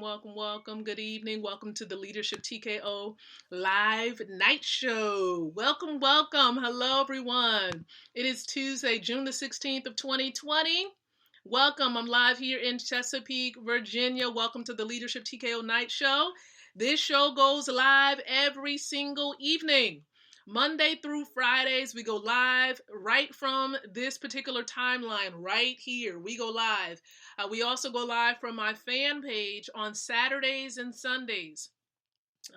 welcome. Good evening. Welcome to the Leadership TKO live night show. Welcome. Hello, everyone. It is Tuesday, June the 16th of 2020. Welcome. I'm live here in Chesapeake, Virginia. Welcome to the Leadership TKO night show. This show goes live every single evening. Monday through Fridays, we go live right from this particular timeline right here. We go live. We also go live from my fan page on Saturdays and Sundays.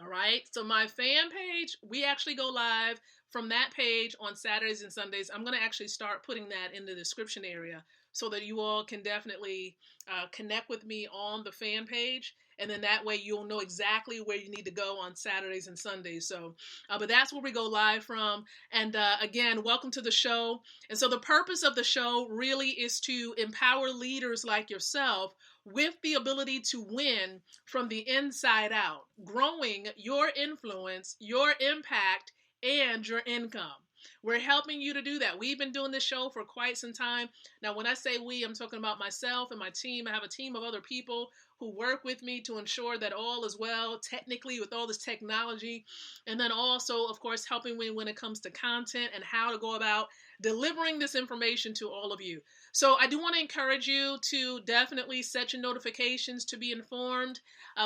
All right. So my fan page, we actually go live from that page on Saturdays and Sundays. I'm going to actually start putting that in the description area so that you all can definitely connect with me on the fan page. And then that way you'll know exactly where you need to go on Saturdays and Sundays. So, but that's where we go live from. And again, welcome to the show. And so the purpose of the show really is to empower leaders like yourself with the ability to win from the inside out, growing your influence, your impact, and your income. We're helping you to do that. We've been doing this show for quite some time. Now, when I say we, I'm talking about myself and my team. I have a team of other people who work with me to ensure that all is well technically with all this technology. And then also, of course, helping me when it comes to content and how to go about delivering this information to all of you. So I do want to encourage you to definitely set your notifications to be informed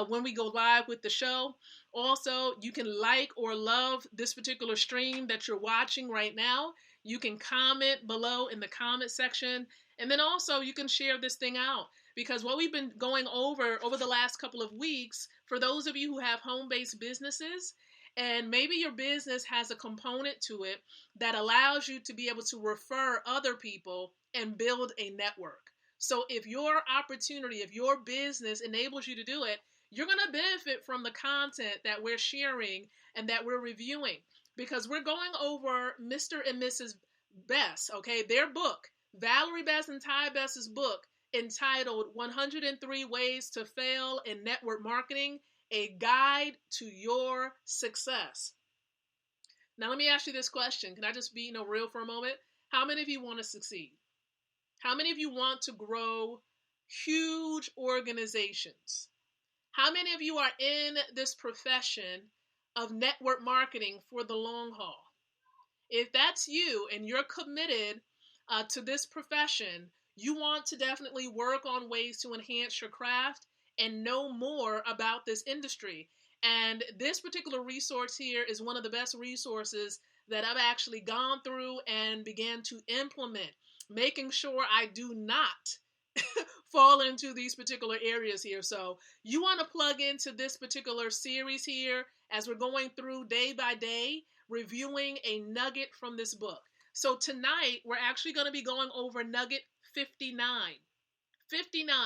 when we go live with the show. Also, you can like or love this particular stream that you're watching right now. You can comment below in the comment section. And then also you can share this thing out, because what we've been going over the last couple of weeks, for those of you who have home-based businesses, and maybe your business has a component to it that allows you to be able to refer other people and build a network. So if your opportunity, if your business enables you to do it, you're going to benefit from the content that we're sharing and that we're reviewing, because we're going over Mr. and Mrs. Best, okay, their book, Valerie Best and Ty Best's book, entitled 103 Ways to Fail in Network Marketing, a Guide to Your Success. Now, let me ask you this question. Can I just be real for a moment? How many of you want to succeed? How many of you want to grow huge organizations? How many of you are in this profession of network marketing for the long haul? If that's you and you're committed to this profession, you want to definitely work on ways to enhance your craft and know more about this industry. And this particular resource here is one of the best resources that I've actually gone through and began to implement, making sure I do not fall into these particular areas here. So you want to plug into this particular series here as we're going through day by day, reviewing a nugget from this book. So tonight, we're actually going to be going over nugget 59. 59.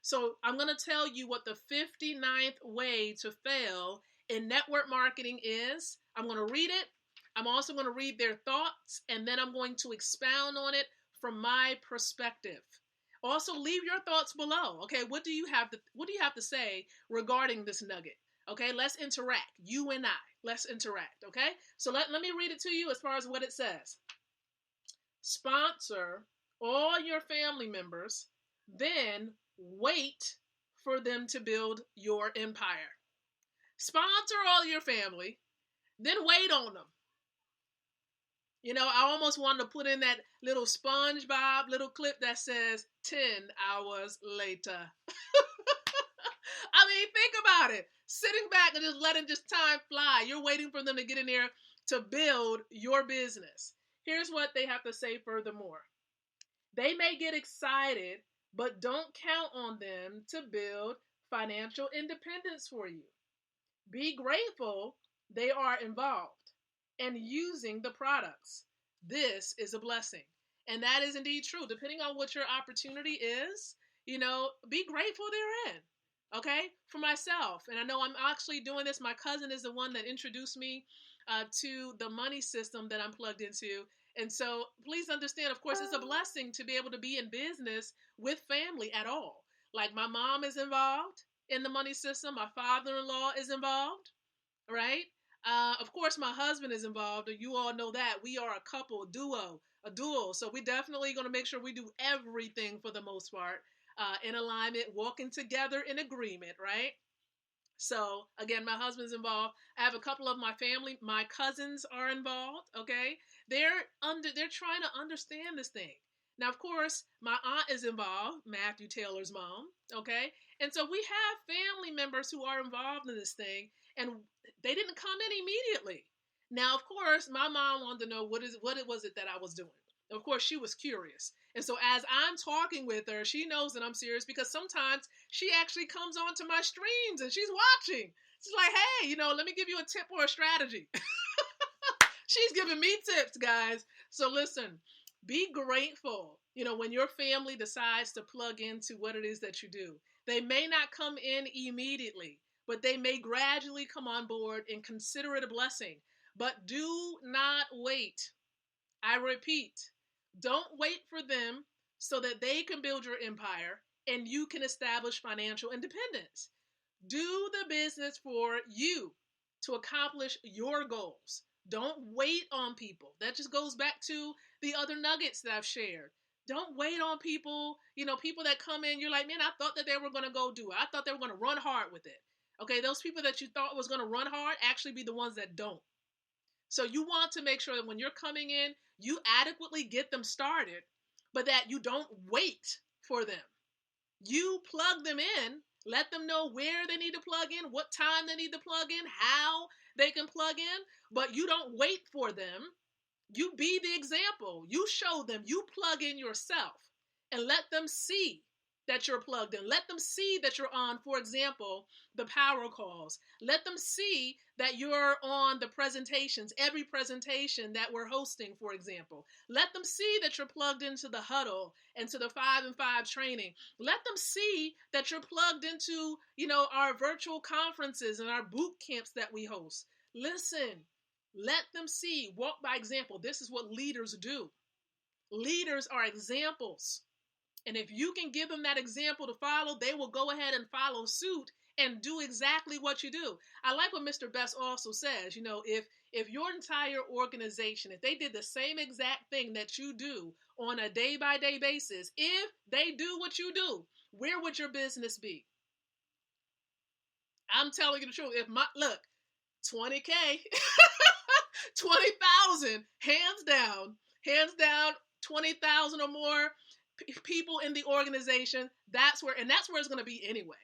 So I'm going to tell you what the 59th way to fail in network marketing is. I'm going to read it. I'm also going to read their thoughts, and then I'm going to expound on it from my perspective. Also, leave your thoughts below. Okay, what do you have to say regarding this nugget? Okay, let's interact. You and I. Let's interact. Okay, so let me read it to you as far as what it says. Sponsor all your family members, then wait for them to build your empire. Sponsor all your family, then wait on them. I almost wanted to put in that little SpongeBob little clip that says 10 hours later. I mean, think about it. Sitting back and just letting time fly. You're waiting for them to get in there to build your business. Here's what they have to say furthermore. They may get excited, but don't count on them to build financial independence for you. Be grateful they are involved and using the products. This is a blessing. And that is indeed true. Depending on what your opportunity is, be grateful they're in. Okay? For myself. And I know I'm actually doing this. My cousin is the one that introduced me to the money system that I'm plugged into. And so please understand, of course, it's a blessing to be able to be in business with family at all. Like my mom is involved in the money system. My father-in-law is involved, right? Of course, my husband is involved. You all know that. We are a couple, a duo. So we definitely going to make sure we do everything for the most part in alignment, walking together in agreement, right? So again, my husband's involved. I have a couple of my family, my cousins are involved. Okay, they're trying to understand this thing. Now, of course, my aunt is involved, Matthew Taylor's mom. Okay, and so we have family members who are involved in this thing, and they didn't come in immediately. Now, of course, my mom wanted to know what it was that I was doing. Of course, she was curious. And so as I'm talking with her, she knows that I'm serious because sometimes she actually comes onto my streams and she's watching. She's like, hey, let me give you a tip or a strategy. She's giving me tips, guys. So listen, be grateful, when your family decides to plug into what it is that you do. They may not come in immediately, but they may gradually come on board and consider it a blessing. But do not wait. I repeat, don't wait for them so that they can build your empire and you can establish financial independence. Do the business for you to accomplish your goals. Don't wait on people. That just goes back to the other nuggets that I've shared. Don't wait on people, people that come in, you're like, man, I thought that they were going to go do it. I thought they were going to run hard with it. Okay, those people that you thought was going to run hard actually be the ones that don't. So you want to make sure that when you're coming in, you adequately get them started, but that you don't wait for them. You plug them in, let them know where they need to plug in, what time they need to plug in, how they can plug in, but you don't wait for them. You be the example. You show them, you plug in yourself and let them see that you're plugged in. Let them see that you're on, for example, the power calls. Let them see that you're on the presentations, every presentation that we're hosting, for example. Let them see that you're plugged into the huddle and to the 5 and 5 training. Let them see that you're plugged into, our virtual conferences and our boot camps that we host. Listen, let them see, walk by example. This is what leaders do. Leaders are examples. And if you can give them that example to follow, they will go ahead and follow suit and do exactly what you do. I like what Mr. Best also says, if your entire organization, if they did the same exact thing that you do on a day-by-day basis, if they do what you do, where would your business be? I'm telling you the truth. Look, 20K, 20,000, hands down, 20,000 or more people in the organization, that's where it's going to be anyway.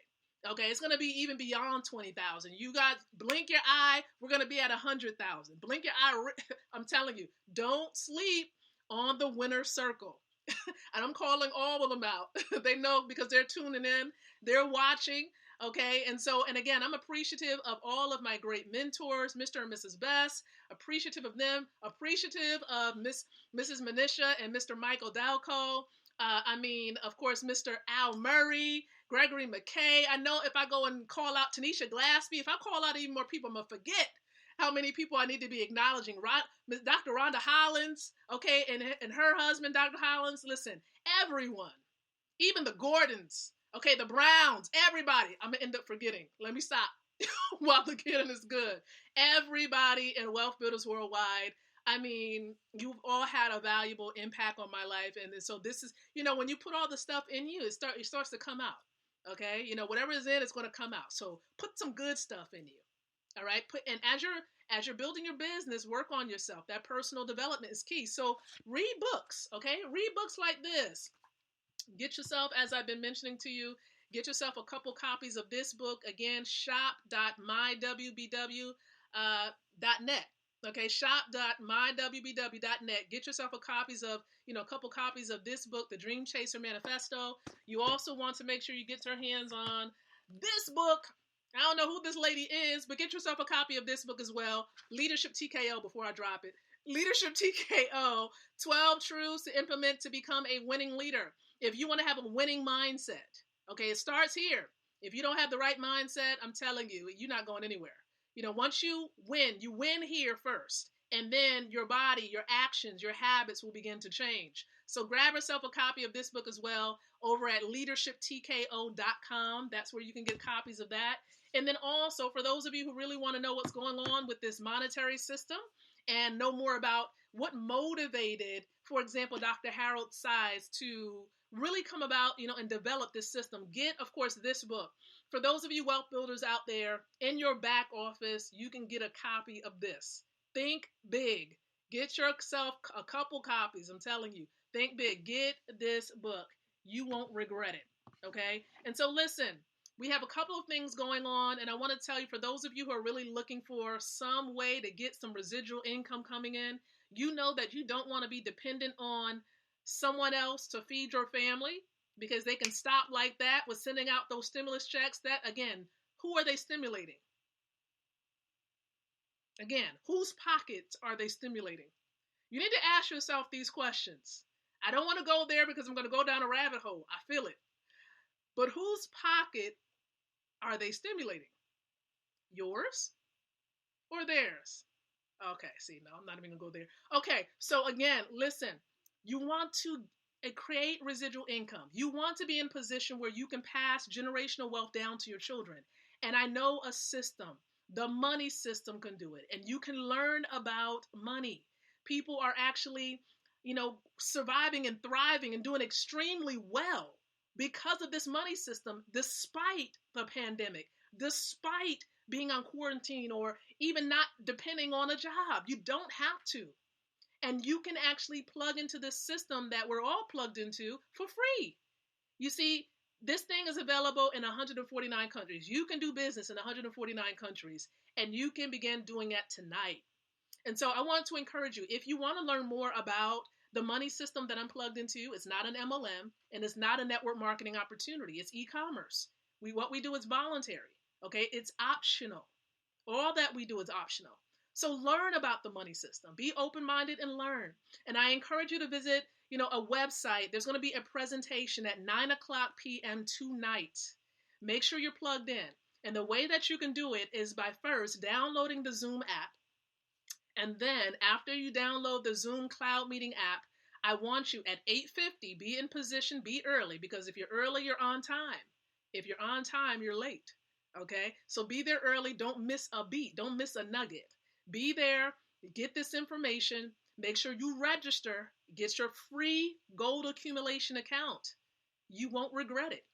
Okay, it's going to be even beyond 20,000. You got blink your eye, we're going to be at 100,000. Blink your eye, I'm telling you, don't sleep on the winner circle. And I'm calling all of them out. They know because they're tuning in, they're watching. Okay, and again, I'm appreciative of all of my great mentors, Mr. and Mrs. Best, appreciative of them, appreciative of Mrs. Manisha and Mr. Michael Dalco. Of course, Mr. Al Murray, Gregory McKay. I know if I go and call out Tanisha Glaspie, if I call out even more people, I'm going to forget how many people I need to be acknowledging. Dr. Rhonda Hollins, okay, and her husband, Dr. Hollins. Listen, everyone, even the Gordons, okay, the Browns, everybody. I'm going to end up forgetting. Let me stop while the getting is good. Everybody in Wealth Builders Worldwide. You've all had a valuable impact on my life. And so this is, when you put all the stuff in you, it starts to come out. Okay. Whatever is in, it's going to come out. So put some good stuff in you. All right. And as you're building your business, work on yourself. That personal development is key. So read books. Okay. Read books like this. Get yourself, as I've been mentioning to you, get yourself a couple copies of this book. Again, shop.mywbw.net. Okay, shop.mywbw.net. Get yourself a couple copies of this book, The Dream Chaser Manifesto. You also want to make sure you get your hands on this book. I don't know who this lady is, but get yourself a copy of this book as well. Leadership TKO before I drop it. Leadership TKO, 12 Truths to Implement to Become a Winning Leader. If you want to have a winning mindset, okay, it starts here. If you don't have the right mindset, I'm telling you, you're not going anywhere. Once you win here first, and then your body, your actions, your habits will begin to change. So grab yourself a copy of this book as well over at leadershiptko.com. That's where you can get copies of that. And then also for those of you who really want to know what's going on with this monetary system and know more about what motivated, for example, Dr. Harold Size to really come about, and develop this system. Get, of course, this book. For those of you wealth builders out there, in your back office, you can get a copy of this. Think big. Get yourself a couple copies. I'm telling you, think big. Get this book. You won't regret it. Okay? And so listen, we have a couple of things going on, and I want to tell you, for those of you who are really looking for some way to get some residual income coming in, you know that you don't want to be dependent on someone else to feed your family, because they can stop like that with sending out those stimulus checks. That, again, who are they stimulating? Again, whose pockets are they stimulating? You need to ask yourself these questions. I don't want to go there because I'm going to go down a rabbit hole. I feel it. But whose pocket are they stimulating? Yours or theirs? Okay, see, no, I'm not even gonna go there. Okay, so again, listen, you want to create residual income. You want to be in a position where you can pass generational wealth down to your children. And I know a system, the money system can do it. And you can learn about money. People are actually, surviving and thriving and doing extremely well because of this money system, despite the pandemic, despite being on quarantine, or even not depending on a job. You don't have to. And you can actually plug into this system that we're all plugged into for free. You see, this thing is available in 149 countries. You can do business in 149 countries, and you can begin doing it tonight. And so I want to encourage you, if you want to learn more about the money system that I'm plugged into, it's not an MLM, and it's not a network marketing opportunity. It's e-commerce. What we do is voluntary. Okay, it's optional. All that we do is optional. So learn about the money system. Be open-minded and learn. And I encourage you to visit, a website. There's going to be a presentation at 9:00 p.m. tonight. Make sure you're plugged in. And the way that you can do it is by first downloading the Zoom app. And then after you download the Zoom Cloud Meeting app, I want you at 8:50, be in position, be early, because if you're early, you're on time. If you're on time, you're late. Okay, so be there early. Don't miss a beat. Don't miss a nugget. Be there. Get this information. Make sure you register. Get your free gold accumulation account. You won't regret it.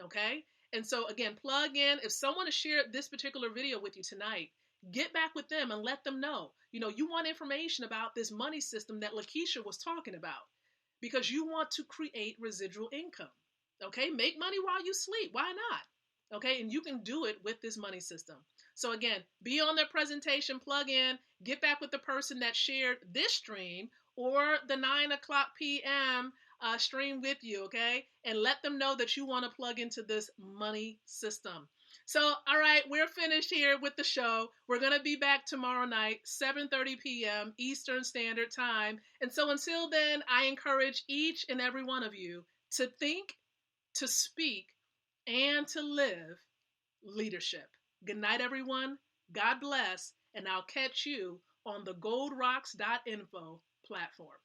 Okay, and so again, plug in. If someone has shared this particular video with you tonight, get back with them and let them know. You want information about this money system that Lakeisha was talking about, because you want to create residual income. Okay, make money while you sleep. Why not? Okay, and you can do it with this money system. So again, be on their presentation, plug in, get back with the person that shared this stream or the 9:00 p.m. Stream with you, okay? And let them know that you want to plug into this money system. So, all right, we're finished here with the show. We're going to be back tomorrow night, 7:30 p.m. Eastern Standard Time. And so until then, I encourage each and every one of you to think, to speak, and to live leadership. Good night, everyone. God bless, and I'll catch you on the goldrocks.info platform.